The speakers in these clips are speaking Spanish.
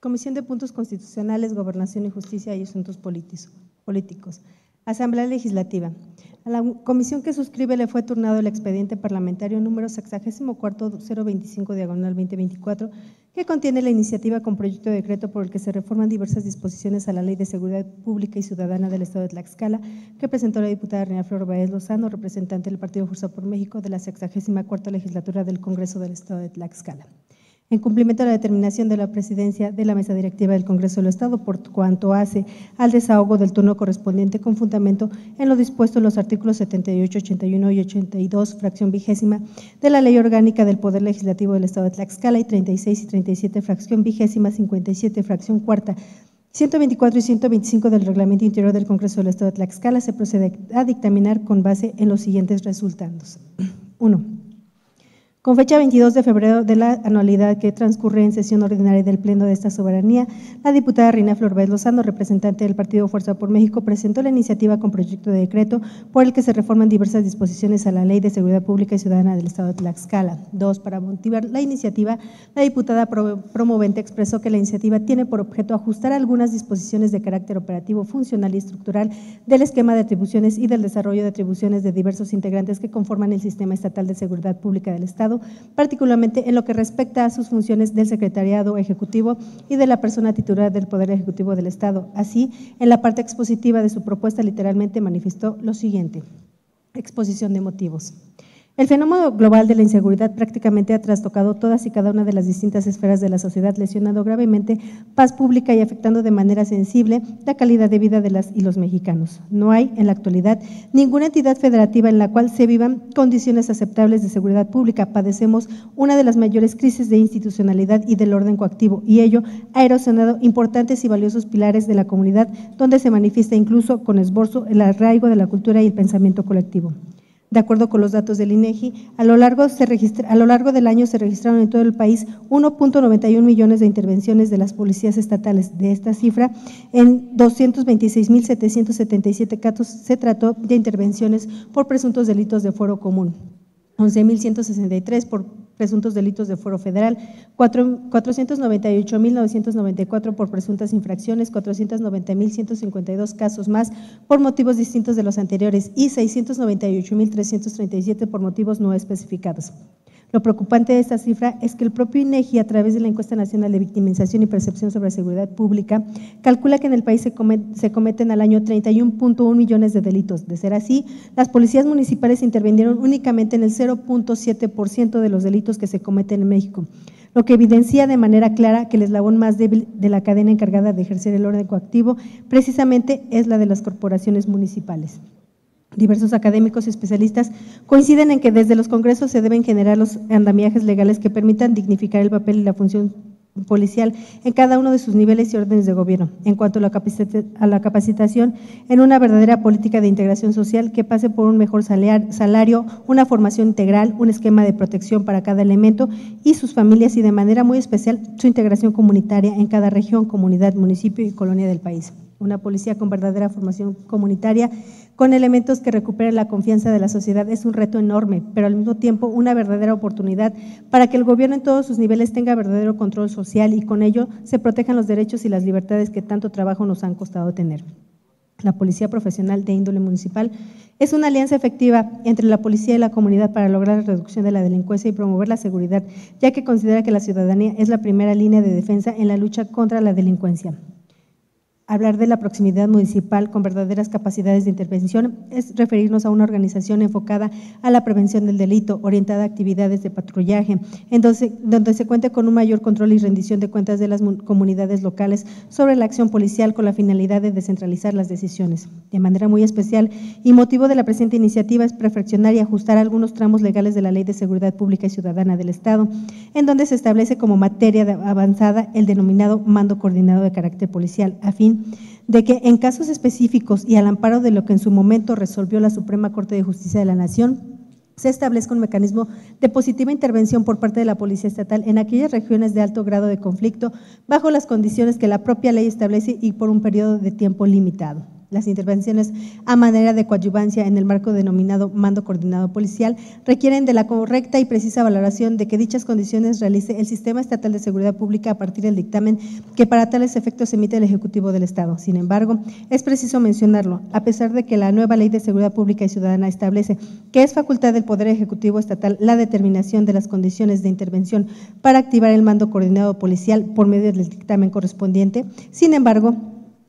Comisión de Puntos Constitucionales, Gobernación y Justicia y Asuntos Políticos. Asamblea Legislativa. A la comisión que suscribe le fue turnado el expediente parlamentario número 64-025/2024, que contiene la iniciativa con proyecto de decreto por el que se reforman diversas disposiciones a la Ley de Seguridad Pública y Ciudadana del Estado de Tlaxcala, que presentó la diputada Rina Flor Báez Lozano, representante del Partido Fuerza por México de la 64ª legislatura del Congreso del Estado de Tlaxcala. En cumplimiento a la determinación de la presidencia de la mesa directiva del Congreso del Estado por cuanto hace al desahogo del turno correspondiente con fundamento en lo dispuesto en los artículos 78, 81 y 82, fracción 20 de la Ley Orgánica del Poder Legislativo del Estado de Tlaxcala y 36 y 37, fracción 20, 57, fracción 4, 124 y 125 del Reglamento Interior del Congreso del Estado de Tlaxcala, se procede a dictaminar con base en los siguientes resultados. 1. Con fecha 22 de febrero de la anualidad que transcurre en sesión ordinaria del Pleno de esta soberanía, la diputada Rina Flor Báez Lozano, representante del Partido Fuerza por México, presentó la iniciativa con proyecto de decreto por el que se reforman diversas disposiciones a la Ley de Seguridad Pública y Ciudadana del Estado de Tlaxcala. 2. Para motivar la iniciativa, la diputada promovente expresó que la iniciativa tiene por objeto ajustar algunas disposiciones de carácter operativo, funcional y estructural del esquema de atribuciones y del desarrollo de atribuciones de diversos integrantes que conforman el Sistema Estatal de Seguridad Pública del Estado, particularmente en lo que respecta a sus funciones del Secretariado Ejecutivo y de la persona titular del Poder Ejecutivo del Estado. Así, en la parte expositiva de su propuesta, literalmente manifestó lo siguiente. Exposición de motivos. El fenómeno global de la inseguridad prácticamente ha trastocado todas y cada una de las distintas esferas de la sociedad, lesionando gravemente paz pública y afectando de manera sensible la calidad de vida de las y los mexicanos. No hay, en la actualidad, ninguna entidad federativa en la cual se vivan condiciones aceptables de seguridad pública. Padecemos una de las mayores crisis de institucionalidad y del orden coactivo, y ello ha erosionado importantes y valiosos pilares de la comunidad, donde se manifiesta incluso con esbozo el arraigo de la cultura y el pensamiento colectivo. De acuerdo con los datos del INEGI, a lo largo del año se registraron en todo el país 1.91 millones de intervenciones de las policías estatales. De esta cifra, en 226.777 casos se trató de intervenciones por presuntos delitos de fuero común, 11.163 por presuntos delitos de fuero federal, 498.994 por presuntas infracciones, 490.152 casos más por motivos distintos de los anteriores y 698.337 por motivos no especificados. Lo preocupante de esta cifra es que el propio INEGI, a través de la Encuesta Nacional de Victimización y Percepción sobre Seguridad Pública, calcula que en el país se cometen al año 31.1 millones de delitos. De ser así, las policías municipales intervinieron únicamente en el 0.7% de los delitos que se cometen en México, lo que evidencia de manera clara que el eslabón más débil de la cadena encargada de ejercer el orden coactivo precisamente es la de las corporaciones municipales. Diversos académicos y especialistas coinciden en que desde los congresos se deben generar los andamiajes legales que permitan dignificar el papel y la función policial en cada uno de sus niveles y órdenes de gobierno, en cuanto a la capacitación en una verdadera política de integración social que pase por un mejor salario, una formación integral, un esquema de protección para cada elemento y sus familias y de manera muy especial su integración comunitaria en cada región, comunidad, municipio y colonia del país. Una policía con verdadera formación comunitaria, con elementos que recuperen la confianza de la sociedad es un reto enorme, pero al mismo tiempo una verdadera oportunidad para que el gobierno en todos sus niveles tenga verdadero control social y con ello se protejan los derechos y las libertades que tanto trabajo nos han costado tener. La policía profesional de índole municipal es una alianza efectiva entre la policía y la comunidad para lograr la reducción de la delincuencia y promover la seguridad, ya que considera que la ciudadanía es la primera línea de defensa en la lucha contra la delincuencia. Hablar de la proximidad municipal con verdaderas capacidades de intervención es referirnos a una organización enfocada a la prevención del delito, orientada a actividades de patrullaje, donde se cuente con un mayor control y rendición de cuentas de las comunidades locales sobre la acción policial con la finalidad de descentralizar las decisiones. De manera muy especial y motivo de la presente iniciativa es perfeccionar y ajustar algunos tramos legales de la Ley de Seguridad Pública y Ciudadana del Estado, en donde se establece como materia avanzada el denominado mando coordinado de carácter policial, a fin de que en casos específicos y al amparo de lo que en su momento resolvió la Suprema Corte de Justicia de la Nación, se establezca un mecanismo de positiva intervención por parte de la Policía Estatal en aquellas regiones de alto grado de conflicto bajo las condiciones que la propia ley establece y por un periodo de tiempo limitado. Las intervenciones a manera de coadyuvancia en el marco denominado mando coordinado policial requieren de la correcta y precisa valoración de que dichas condiciones realice el Sistema Estatal de Seguridad Pública a partir del dictamen que para tales efectos emite el Ejecutivo del Estado. Sin embargo, es preciso mencionarlo, a pesar de que la nueva Ley de Seguridad Pública y Ciudadana establece que es facultad del Poder Ejecutivo Estatal la determinación de las condiciones de intervención para activar el mando coordinado policial por medio del dictamen correspondiente. Sin embargo,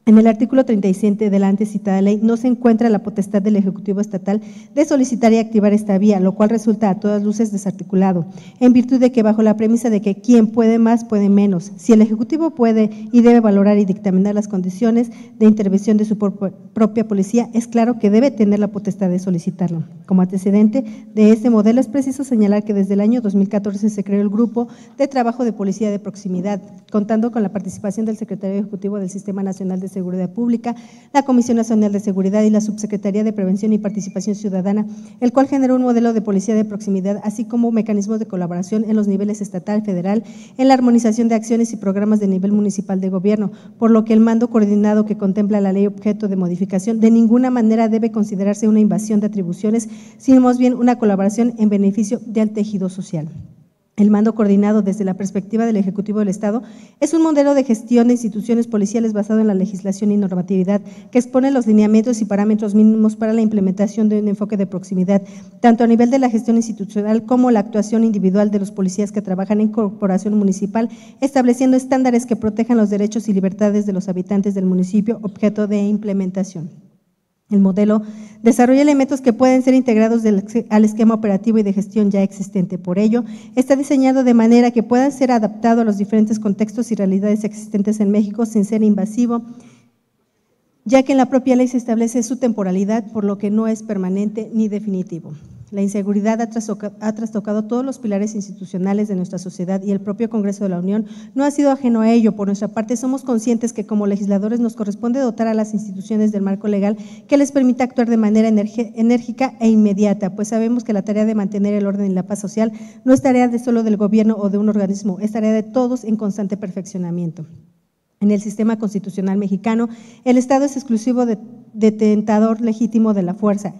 en el artículo 37 de la antes citada ley no se encuentra la potestad del Ejecutivo Estatal de solicitar y activar esta vía, lo cual resulta a todas luces desarticulado, en virtud de que bajo la premisa de que quien puede más puede menos, si el Ejecutivo puede y debe valorar y dictaminar las condiciones de intervención de su propia policía, es claro que debe tener la potestad de solicitarlo. Como antecedente de este modelo es preciso señalar que desde el año 2014 se creó el Grupo de Trabajo de Policía de Proximidad, contando con la participación del Secretario Ejecutivo del Sistema Nacional de Seguridad Pública, la Comisión Nacional de Seguridad y la Subsecretaría de Prevención y Participación Ciudadana, el cual generó un modelo de policía de proximidad, así como mecanismos de colaboración en los niveles estatal, federal, en la armonización de acciones y programas de nivel municipal de gobierno, por lo que el mando coordinado que contempla la ley objeto de modificación de ninguna manera debe considerarse una invasión de atribuciones, sino más bien una colaboración en beneficio del tejido social. El mando coordinado desde la perspectiva del Ejecutivo del Estado es un modelo de gestión de instituciones policiales basado en la legislación y normatividad que expone los lineamientos y parámetros mínimos para la implementación de un enfoque de proximidad, tanto a nivel de la gestión institucional como la actuación individual de los policías que trabajan en corporación municipal, estableciendo estándares que protejan los derechos y libertades de los habitantes del municipio, objeto de implementación. El modelo desarrolla elementos que pueden ser integrados al esquema operativo y de gestión ya existente. Por ello, está diseñado de manera que pueda ser adaptado a los diferentes contextos y realidades existentes en México sin ser invasivo, ya que en la propia ley se establece su temporalidad, por lo que no es permanente ni definitivo. La inseguridad ha trastocado todos los pilares institucionales de nuestra sociedad y el propio Congreso de la Unión no ha sido ajeno a ello. Por nuestra parte, somos conscientes que como legisladores nos corresponde dotar a las instituciones del marco legal que les permita actuar de manera enérgica e inmediata, pues sabemos que la tarea de mantener el orden y la paz social no es tarea de solo del gobierno o de un organismo, es tarea de todos en constante perfeccionamiento. En el sistema constitucional mexicano, el Estado es exclusivo detentador legítimo de la fuerza.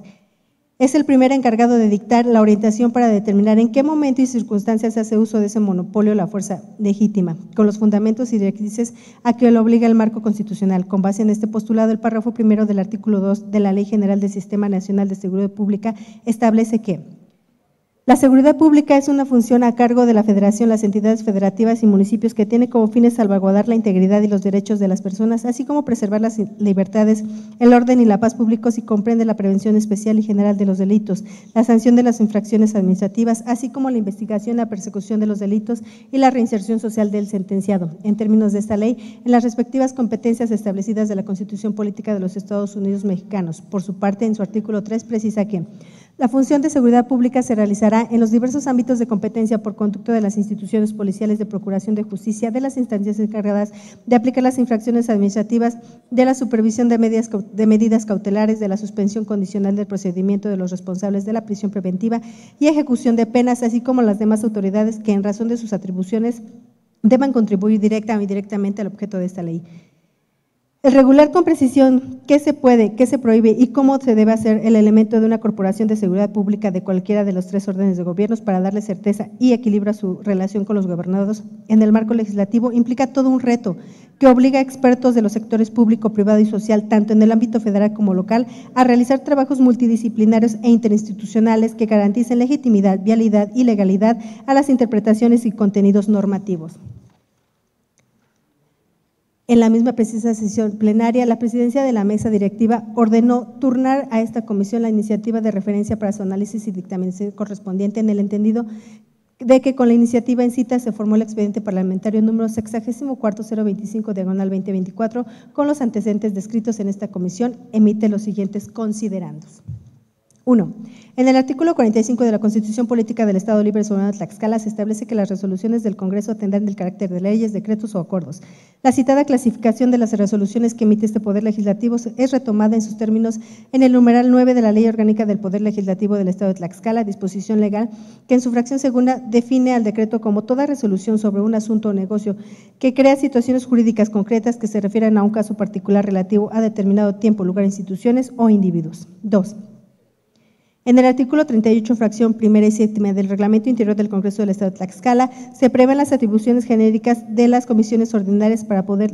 Es el primer encargado de dictar la orientación para determinar en qué momento y circunstancias se hace uso de ese monopolio la fuerza legítima, con los fundamentos y directrices a que lo obliga el marco constitucional. Con base en este postulado, el párrafo primero del artículo 2 de la Ley General del Sistema Nacional de Seguridad Pública establece que la seguridad pública es una función a cargo de la Federación, las entidades federativas y municipios que tiene como fines salvaguardar la integridad y los derechos de las personas, así como preservar las libertades, el orden y la paz públicos y comprende la prevención especial y general de los delitos, la sanción de las infracciones administrativas, así como la investigación, la persecución de los delitos y la reinserción social del sentenciado. En términos de esta ley, en las respectivas competencias establecidas de la Constitución Política de los Estados Unidos Mexicanos. Por su parte, en su artículo 3 precisa que la función de seguridad pública se realizará en los diversos ámbitos de competencia por conducto de las instituciones policiales de procuración de justicia, de las instancias encargadas de aplicar las infracciones administrativas, de la supervisión de medidas cautelares, de la suspensión condicional del procedimiento de los responsables de la prisión preventiva y ejecución de penas, así como las demás autoridades que en razón de sus atribuciones deban contribuir directa o indirectamente al objeto de esta ley. El regular con precisión qué se puede, qué se prohíbe y cómo se debe hacer el elemento de una corporación de seguridad pública de cualquiera de los tres órdenes de gobiernos para darle certeza y equilibrio a su relación con los gobernados en el marco legislativo implica todo un reto que obliga a expertos de los sectores público, privado y social, tanto en el ámbito federal como local, a realizar trabajos multidisciplinarios e interinstitucionales que garanticen legitimidad, vialidad y legalidad a las interpretaciones y contenidos normativos. En la misma precisa sesión plenaria, la presidencia de la mesa directiva ordenó turnar a esta comisión la iniciativa de referencia para su análisis y dictaminación correspondiente en el entendido de que con la iniciativa en cita se formó el expediente parlamentario número 64-025/2024 con los antecedentes descritos en esta comisión, emite los siguientes considerandos. 1. En el artículo 45 de la Constitución Política del Estado Libre y Soberano de Tlaxcala se establece que las resoluciones del Congreso tendrán el carácter de leyes, decretos o acuerdos. La citada clasificación de las resoluciones que emite este Poder Legislativo es retomada en sus términos en el numeral 9 de la Ley Orgánica del Poder Legislativo del Estado de Tlaxcala, disposición legal que en su fracción segunda define al decreto como toda resolución sobre un asunto o negocio que crea situaciones jurídicas concretas que se refieran a un caso particular relativo a determinado tiempo, lugar, instituciones o individuos. 2. En el artículo 38, fracción primera y séptima del Reglamento Interior del Congreso del Estado de Tlaxcala, se prevén las atribuciones genéricas de las comisiones ordinarias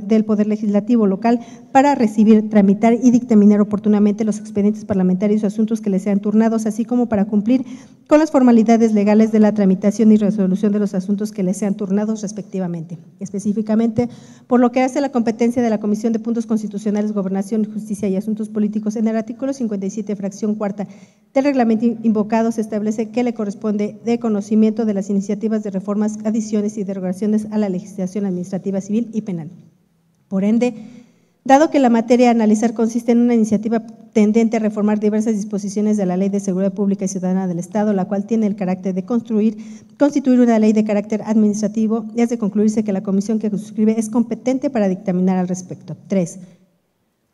del Poder Legislativo local para recibir, tramitar y dictaminar oportunamente los expedientes parlamentarios o asuntos que les sean turnados, así como para cumplir con las formalidades legales de la tramitación y resolución de los asuntos que les sean turnados respectivamente. Específicamente, por lo que hace a la competencia de la Comisión de Puntos Constitucionales, Gobernación, Justicia y Asuntos Políticos, en el artículo 57, fracción cuarta del Reglamento invocado se establece que le corresponde de conocimiento de las iniciativas de reformas, adiciones y derogaciones a la legislación administrativa civil y penal. Por ende, dado que la materia a analizar consiste en una iniciativa tendente a reformar diversas disposiciones de la Ley de Seguridad Pública y Ciudadana del Estado, la cual tiene el carácter de constituir una ley de carácter administrativo, y es de concluirse que la comisión que suscribe es competente para dictaminar al respecto. 3.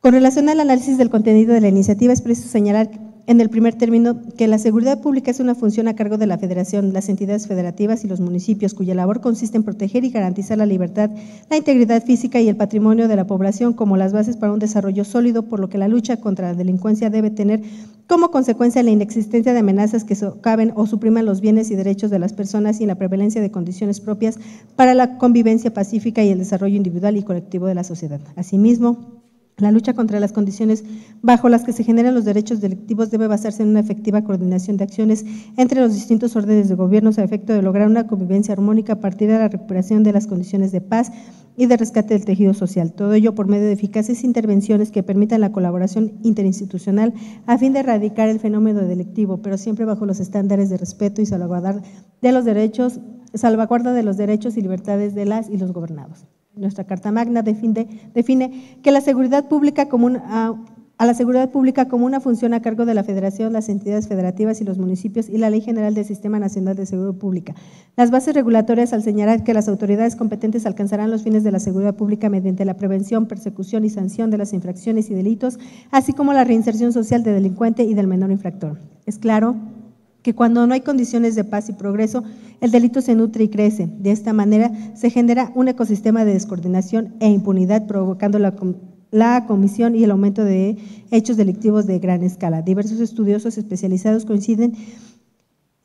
Con relación al análisis del contenido de la iniciativa, es preciso señalar en el primer término que la seguridad pública es una función a cargo de la Federación, las entidades federativas y los municipios, cuya labor consiste en proteger y garantizar la libertad, la integridad física y el patrimonio de la población como las bases para un desarrollo sólido, por lo que la lucha contra la delincuencia debe tener como consecuencia la inexistencia de amenazas que socaven o supriman los bienes y derechos de las personas y la prevalencia de condiciones propias para la convivencia pacífica y el desarrollo individual y colectivo de la sociedad. Asimismo, la lucha contra las condiciones bajo las que se generan los derechos delictivos debe basarse en una efectiva coordinación de acciones entre los distintos órdenes de gobierno a efecto de lograr una convivencia armónica a partir de la recuperación de las condiciones de paz y de rescate del tejido social. Todo ello por medio de eficaces intervenciones que permitan la colaboración interinstitucional a fin de erradicar el fenómeno delictivo, pero siempre bajo los estándares de respeto y salvaguarda de los derechos y libertades de las y los gobernados. Nuestra Carta Magna define que la seguridad pública como a la seguridad pública como una función a cargo de la Federación, las entidades federativas y los municipios y la Ley General del Sistema Nacional de Seguridad Pública. Las bases regulatorias al señalar que las autoridades competentes alcanzarán los fines de la seguridad pública mediante la prevención, persecución y sanción de las infracciones y delitos, así como la reinserción social del delincuente y del menor infractor. Es claro que cuando no hay condiciones de paz y progreso, el delito se nutre y crece. De esta manera se genera un ecosistema de descoordinación e impunidad, provocando la comisión y el aumento de hechos delictivos de gran escala. Diversos estudiosos especializados coinciden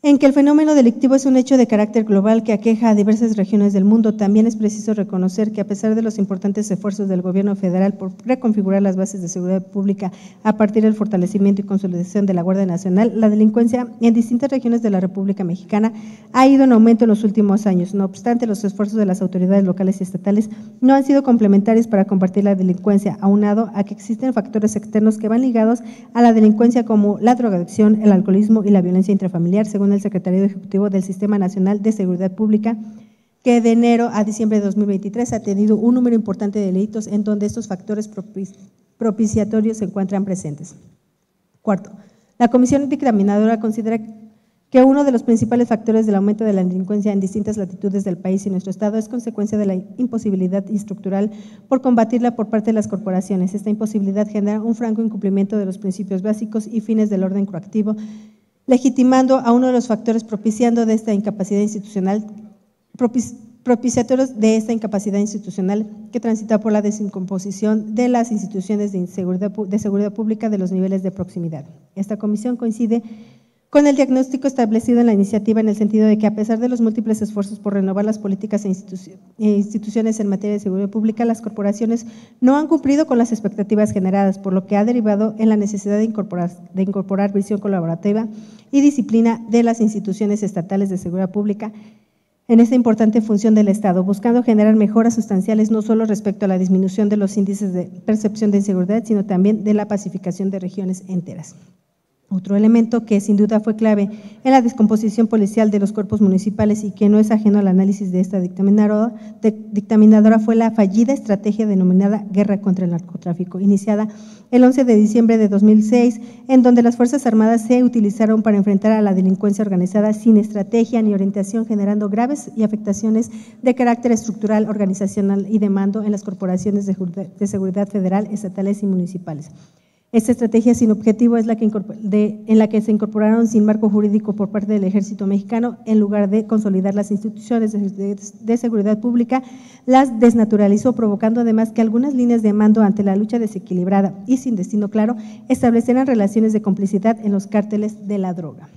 en que el fenómeno delictivo es un hecho de carácter global que aqueja a diversas regiones del mundo. También es preciso reconocer que a pesar de los importantes esfuerzos del gobierno federal por reconfigurar las bases de seguridad pública a partir del fortalecimiento y consolidación de la Guardia Nacional, la delincuencia en distintas regiones de la República Mexicana ha ido en aumento en los últimos años. No obstante, los esfuerzos de las autoridades locales y estatales no han sido complementarios para combatir la delincuencia, aunado a que existen factores externos que van ligados a la delincuencia como la drogadicción, el alcoholismo y la violencia intrafamiliar, según el Secretariado Ejecutivo del Sistema Nacional de Seguridad Pública, que de enero a diciembre de 2023 ha tenido un número importante de delitos en donde estos factores propiciatorios se encuentran presentes. Cuarto, la Comisión Dictaminadora considera que uno de los principales factores del aumento de la delincuencia en distintas latitudes del país y nuestro Estado es consecuencia de la imposibilidad estructural por combatirla por parte de las corporaciones. Esta imposibilidad genera un franco incumplimiento de los principios básicos y fines del orden coactivo, legitimando a uno de los factores propiciatorios de esta incapacidad institucional que transita por la descomposición de las instituciones de seguridad pública de los niveles de proximidad. Esta comisión coincide con el diagnóstico establecido en la iniciativa en el sentido de que a pesar de los múltiples esfuerzos por renovar las políticas e instituciones en materia de seguridad pública, las corporaciones no han cumplido con las expectativas generadas, por lo que ha derivado en la necesidad de incorporar visión colaborativa y disciplina de las instituciones estatales de seguridad pública en esta importante función del Estado, buscando generar mejoras sustanciales no solo respecto a la disminución de los índices de percepción de inseguridad, sino también de la pacificación de regiones enteras. Otro elemento que sin duda fue clave en la descomposición policial de los cuerpos municipales y que no es ajeno al análisis de esta dictaminadora fue la fallida estrategia denominada Guerra contra el Narcotráfico, iniciada el 11 de diciembre de 2006, en donde las Fuerzas Armadas se utilizaron para enfrentar a la delincuencia organizada sin estrategia ni orientación, generando graves y afectaciones de carácter estructural, organizacional y de mando en las corporaciones de seguridad federal, estatales y municipales. Esta estrategia sin objetivo es en la que se incorporaron sin marco jurídico por parte del Ejército Mexicano, en lugar de consolidar las instituciones de seguridad pública, las desnaturalizó, provocando además que algunas líneas de mando ante la lucha desequilibrada y sin destino claro establecieran relaciones de complicidad en los cárteles de la droga.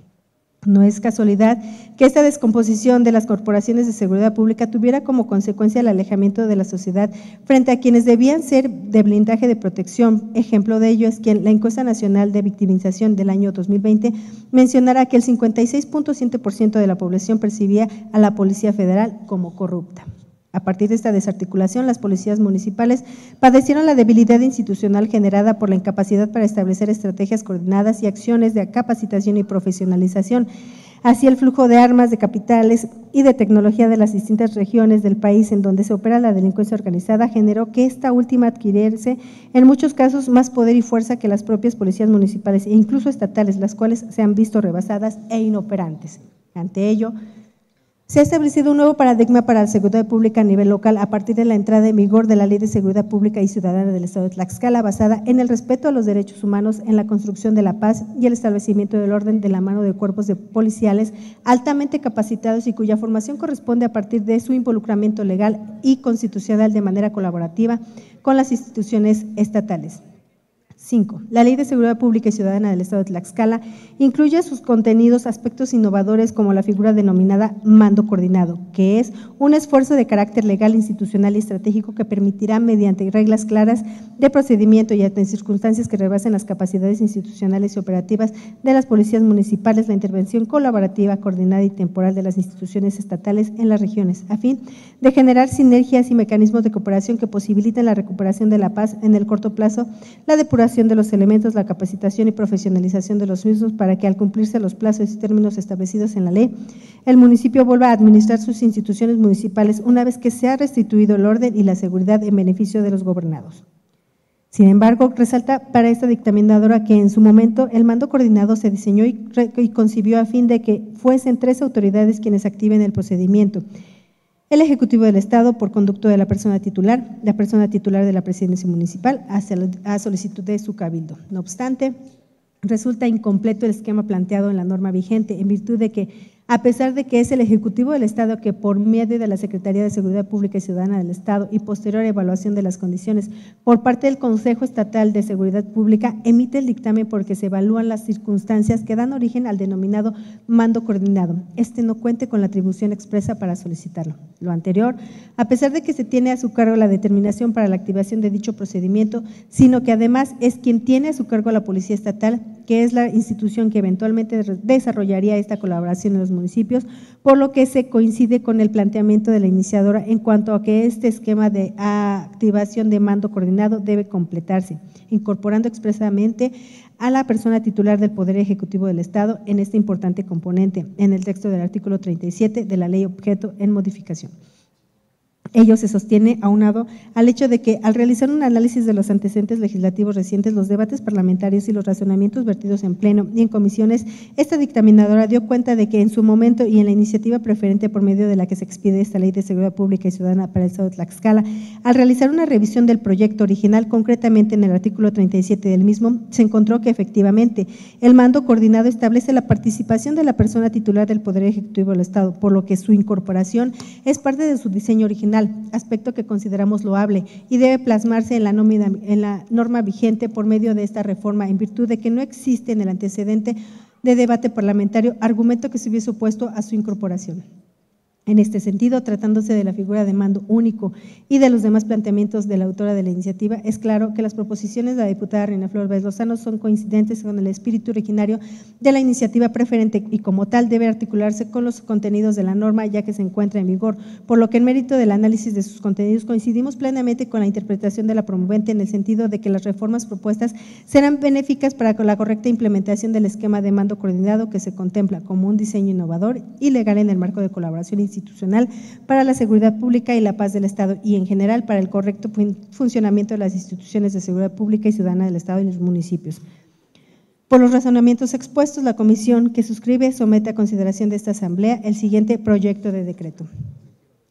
No es casualidad que esta descomposición de las corporaciones de seguridad pública tuviera como consecuencia el alejamiento de la sociedad frente a quienes debían ser de blindaje de protección. Ejemplo de ello es que la encuesta nacional de victimización del año 2020 mencionará que el 56.7% de la población percibía a la Policía Federal como corrupta. A partir de esta desarticulación, las policías municipales padecieron la debilidad institucional generada por la incapacidad para establecer estrategias coordinadas y acciones de capacitación y profesionalización. Así, el flujo de armas, de capitales y de tecnología de las distintas regiones del país en donde se opera la delincuencia organizada generó que esta última adquiriese en muchos casos más poder y fuerza que las propias policías municipales e incluso estatales, las cuales se han visto rebasadas e inoperantes. Ante ello, se ha establecido un nuevo paradigma para la seguridad pública a nivel local a partir de la entrada en vigor de la Ley de Seguridad Pública y Ciudadana del Estado de Tlaxcala, basada en el respeto a los derechos humanos, en la construcción de la paz y el establecimiento del orden de la mano de cuerpos de policiales altamente capacitados y cuya formación corresponde a partir de su involucramiento legal y constitucional de manera colaborativa con las instituciones estatales. 5. La Ley de Seguridad Pública y Ciudadana del Estado de Tlaxcala incluye en sus contenidos aspectos innovadores como la figura denominada mando coordinado, que es un esfuerzo de carácter legal, institucional y estratégico que permitirá, mediante reglas claras de procedimiento y en circunstancias que rebasen las capacidades institucionales y operativas de las policías municipales, la intervención colaborativa, coordinada y temporal de las instituciones estatales en las regiones, a fin de generar sinergias y mecanismos de cooperación que posibiliten la recuperación de la paz en el corto plazo, la depuración de los elementos, la capacitación y profesionalización de los mismos para que al cumplirse los plazos y términos establecidos en la ley, el municipio vuelva a administrar sus instituciones municipales una vez que se ha restituido el orden y la seguridad en beneficio de los gobernados. Sin embargo, resalta para esta dictaminadora que en su momento el mando coordinado se diseñó y concibió a fin de que fuesen 3 autoridades quienes activen el procedimiento: el Ejecutivo del Estado por conducto de la persona titular de la presidencia municipal a solicitud de su cabildo. No obstante, resulta incompleto el esquema planteado en la norma vigente, en virtud de que, a pesar de que es el Ejecutivo del Estado que por medio de la Secretaría de Seguridad Pública y Ciudadana del Estado y posterior evaluación de las condiciones por parte del Consejo Estatal de Seguridad Pública emite el dictamen por que se evalúan las circunstancias que dan origen al denominado mando coordinado, no cuente con la atribución expresa para solicitarlo. Lo anterior, a pesar de que se tiene a su cargo la determinación para la activación de dicho procedimiento, sino que además es quien tiene a su cargo a la Policía Estatal, que es la institución que eventualmente desarrollaría esta colaboración en los municipios, por lo que se coincide con el planteamiento de la iniciadora en cuanto a que este esquema de activación de mando coordinado debe completarse, incorporando expresamente a la persona titular del Poder Ejecutivo del Estado en este importante componente, en el texto del artículo 37 de la ley objeto en modificación. Ello se sostiene aunado al hecho de que, al realizar un análisis de los antecedentes legislativos recientes, los debates parlamentarios y los razonamientos vertidos en pleno y en comisiones, esta dictaminadora dio cuenta de que en su momento y en la iniciativa preferente por medio de la que se expide esta Ley de Seguridad Pública y Ciudadana para el Estado de Tlaxcala, al realizar una revisión del proyecto original, concretamente en el artículo 37 del mismo, se encontró que efectivamente el mando coordinado establece la participación de la persona titular del Poder Ejecutivo del Estado, por lo que su incorporación es parte de su diseño original, aspecto que consideramos loable y debe plasmarse en la norma vigente por medio de esta reforma, en virtud de que no existe en el antecedente de debate parlamentario argumento que se hubiese opuesto a su incorporación. En este sentido, tratándose de la figura de mando único y de los demás planteamientos de la autora de la iniciativa, es claro que las proposiciones de la diputada Reina Flor Báez Lozano son coincidentes con el espíritu originario de la iniciativa preferente y como tal debe articularse con los contenidos de la norma ya que se encuentra en vigor, por lo que en mérito del análisis de sus contenidos coincidimos plenamente con la interpretación de la promovente en el sentido de que las reformas propuestas serán benéficas para la correcta implementación del esquema de mando coordinado que se contempla como un diseño innovador y legal en el marco de colaboración institucional para la seguridad pública y la paz del Estado y en general para el correcto funcionamiento de las instituciones de seguridad pública y ciudadana del Estado y los municipios. Por los razonamientos expuestos, la comisión que suscribe somete a consideración de esta Asamblea el siguiente proyecto de decreto.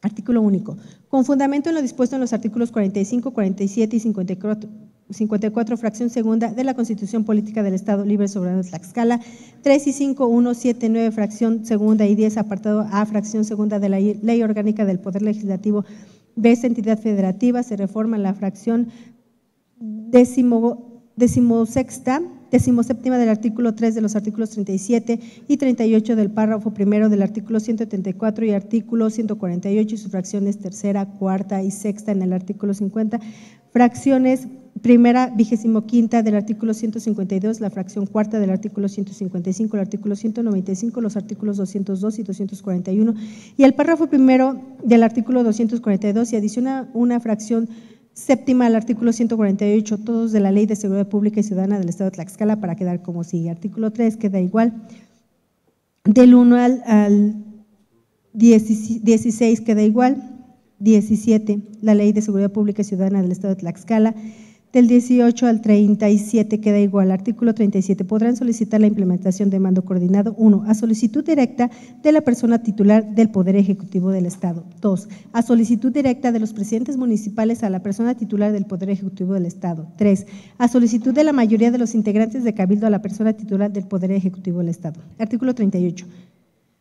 Artículo único. Con fundamento en lo dispuesto en los artículos 45, 47 y 54, fracción segunda de la Constitución Política del Estado Libre Soberano de Tlaxcala, 3 y 5, 1, 7, 9, fracción segunda y 10, apartado A, fracción segunda de la Ley Orgánica del Poder Legislativo de esta entidad federativa, se reforma la fracción decimoséptima del artículo 3 de los artículos 37 y 38 del párrafo primero del artículo 174 y artículo 148 y sus fracciones tercera, cuarta y sexta en el artículo 50, fracciones primera, 25ª del artículo 152, la fracción cuarta del artículo 155, el artículo 195, los artículos 202 y 241 y el párrafo primero del artículo 242 y adiciona una fracción séptima al artículo 148, todos de la Ley de Seguridad Pública y Ciudadana del Estado de Tlaxcala para quedar como sigue. Artículo 3 queda igual, del 1 al 16 queda igual, 17 la Ley de Seguridad Pública y Ciudadana del Estado de Tlaxcala, del 18 al 37 queda igual. Artículo 37. Podrán solicitar la implementación de mando coordinado. 1. A solicitud directa de la persona titular del Poder Ejecutivo del Estado. 2. A solicitud directa de los presidentes municipales a la persona titular del Poder Ejecutivo del Estado. 3. A solicitud de la mayoría de los integrantes de Cabildo a la persona titular del Poder Ejecutivo del Estado. Artículo 38.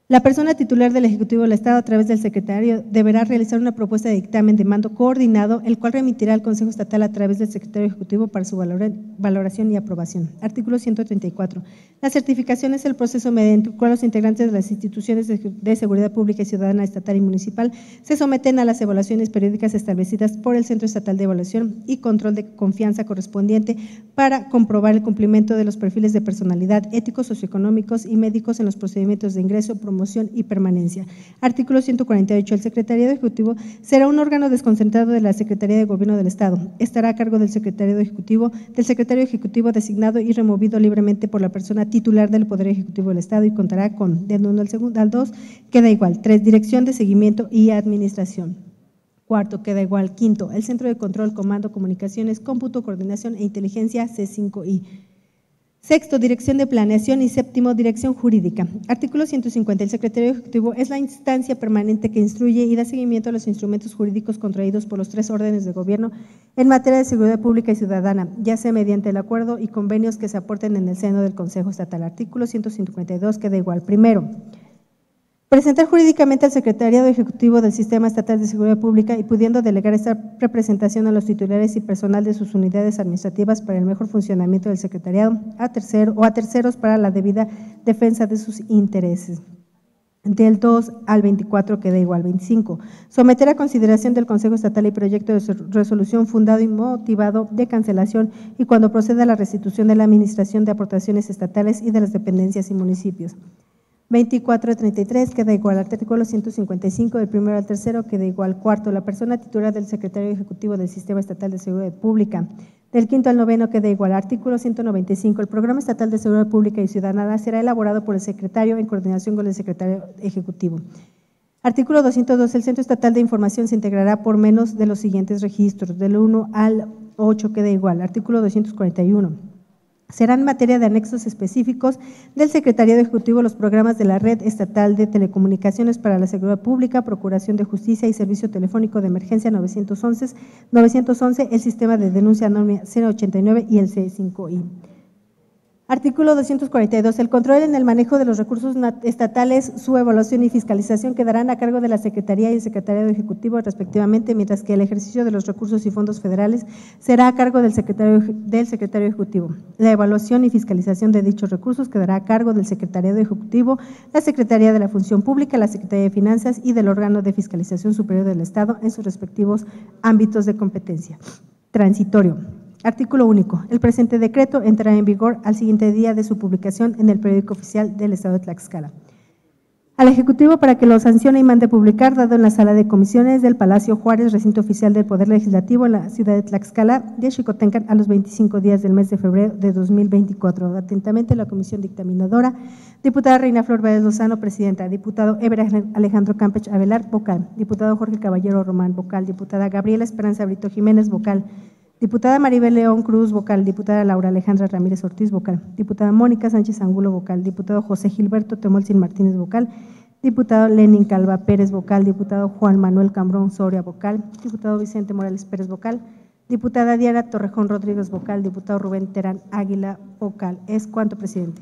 La persona titular del Ejecutivo del Estado, a través del secretario, deberá realizar una propuesta de dictamen de mando coordinado, el cual remitirá al Consejo Estatal a través del secretario ejecutivo para su valoración y aprobación. Artículo 134. La certificación es el proceso mediante el cual los integrantes de las instituciones de seguridad pública y ciudadana estatal y municipal se someten a las evaluaciones periódicas establecidas por el Centro Estatal de Evaluación y Control de Confianza correspondiente para comprobar el cumplimiento de los perfiles de personalidad, éticos, socioeconómicos y médicos en los procedimientos de ingreso, promoción y permanencia. Artículo 148. El Secretariado Ejecutivo será un órgano desconcentrado de la Secretaría de Gobierno del Estado. Estará a cargo del secretario ejecutivo designado y removido libremente por la persona titular del Poder Ejecutivo del Estado y contará con, del 1 al 2, queda igual. 3. Dirección de seguimiento y administración. 4. Queda igual. 5. El Centro de Control, Comando, Comunicaciones, Cómputo, Coordinación e Inteligencia, C5I. 6. Dirección de Planeación y 7. Dirección Jurídica. Artículo 150. El Secretario Ejecutivo es la instancia permanente que instruye y da seguimiento a los instrumentos jurídicos contraídos por los 3 órdenes de gobierno en materia de seguridad pública y ciudadana, ya sea mediante el acuerdo y convenios que se aporten en el seno del Consejo Estatal. Artículo 152. Queda igual. Primero, presentar jurídicamente al Secretariado Ejecutivo del Sistema Estatal de Seguridad Pública y pudiendo delegar esta representación a los titulares y personal de sus unidades administrativas para el mejor funcionamiento del Secretariado a terceros para la debida defensa de sus intereses. Del 2 al 24 queda igual. 25. Someter a consideración del Consejo Estatal el proyecto de resolución fundado y motivado de cancelación y cuando proceda a la restitución de la administración de aportaciones estatales y de las dependencias y municipios. 24 a 33 queda igual. Artículo 155 del 1 al 3 queda igual. 4. La persona titular del Secretario Ejecutivo del Sistema Estatal de Seguridad Pública. Del 5 al 9 queda igual. Artículo 195. El Programa Estatal de Seguridad Pública y Ciudadana será elaborado por el Secretario en coordinación con el Secretario Ejecutivo. Artículo 202. El Centro Estatal de Información se integrará por menos de los siguientes registros. Del 1 al 8 queda igual. Artículo 241. Serán materia de anexos específicos del Secretariado Ejecutivo los programas de la Red Estatal de Telecomunicaciones para la Seguridad Pública, Procuración de Justicia y Servicio Telefónico de Emergencia 911, el Sistema de Denuncia Anónima 089 y el C5I. Artículo 242. El control en el manejo de los recursos estatales, su evaluación y fiscalización quedarán a cargo de la Secretaría y el Secretariado Ejecutivo respectivamente, mientras que el ejercicio de los recursos y fondos federales será a cargo del Secretario Ejecutivo. La evaluación y fiscalización de dichos recursos quedará a cargo del Secretariado Ejecutivo, la Secretaría de la Función Pública, la Secretaría de Finanzas y del órgano de fiscalización superior del Estado en sus respectivos ámbitos de competencia. Transitorio. Artículo único. El presente decreto entrará en vigor al siguiente día de su publicación en el Periódico Oficial del Estado de Tlaxcala. Al Ejecutivo para que lo sancione y mande publicar, dado en la Sala de Comisiones del Palacio Juárez, recinto oficial del Poder Legislativo en la ciudad de Tlaxcala, de Xicotencan, a los 25 días del mes de febrero de 2024. Atentamente, la Comisión Dictaminadora, diputada Reina Flor Báez Lozano, presidenta; diputado Eber Alejandro Campech Avelar, vocal; diputado Jorge Caballero Román, vocal; diputada Gabriela Esperanza Brito Jiménez, vocal; diputada Maribel León Cruz, vocal; diputada Laura Alejandra Ramírez Ortiz, vocal; diputada Mónica Sánchez Angulo, vocal; diputado José Gilberto Temolcin Martínez, vocal; diputado Lenin Calva Pérez, vocal; diputado Juan Manuel Cambrón Soria, vocal; diputado Vicente Morales Pérez, vocal; diputada Diana Torrejón Rodríguez, vocal; diputado Rubén Terán Águila, vocal. Es cuanto, presidente.